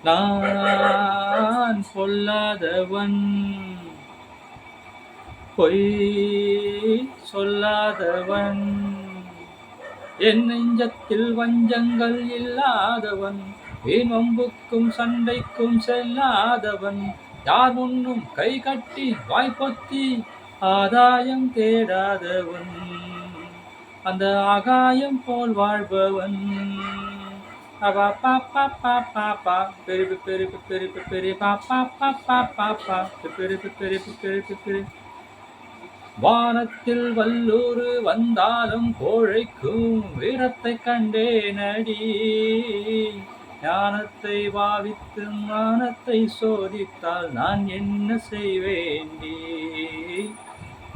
நான் பொல்லாதவன், பொய் சொல்லாதவன், என் நெஞ்சத்தில் வஞ்சங்கள் இல்லாதவன், என் வம்புக்கும் சண்டைக்கும் செல்லாதவன், யார் முன்னும் கை கட்டி வாய்ப்பொத்தி ஆதாயம் தேடாதவன், அந்த ஆகாயம் போல் வாழ்பவன். அவா பாப்பா பாப்பா பெருப்பு பெருப்பு பெருப்பு பெரு பாப்பா பாப்பா பாப்பா பெருப்பு பெருப்பு பெருப்பு பெரு. வானத்தில் வல்லூறு வந்தாலும் கோழைக்கும் வீரத்தை கண்டேனடி, ஞானத்தை பாவித்து மானத்தை சோதித்தால் நான் என்ன செய்வேண்டி,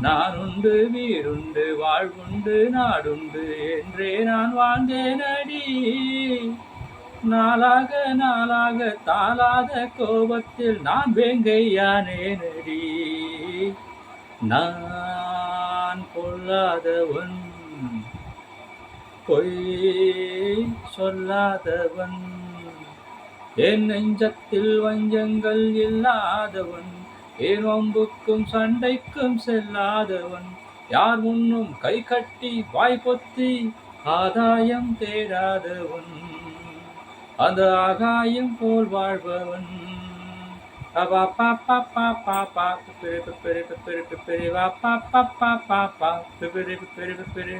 நான் உண்டு வீருண்டு வாழ்வுண்டு நாடுண்டு என்றே நான் வாழ்ந்தேனடி, நாளாக நாளாக தாளாத கோபத்தில் நான் வேங்கையானேனடி, நான் பொல்லாதவன், பொய் சொல்லாதவன், என் நெஞ்சத்தில் வஞ்சங்கள் இல்லாதவன், என் வம்புக்கும் சண்டைக்கும் செல்லாதவன், யார் முன்னும் கை கட்டி வாய்ப்பொத்தி ஆதாயம் தேடாதவன், அந்த ஆகாயம் போல் வாழ்பவன். அவா பாப்பா பாப்பா பாப்பா பெரு பெரு பெரு பெரு வா பாப்பா பாப்பா பெரு பெரு பெரு.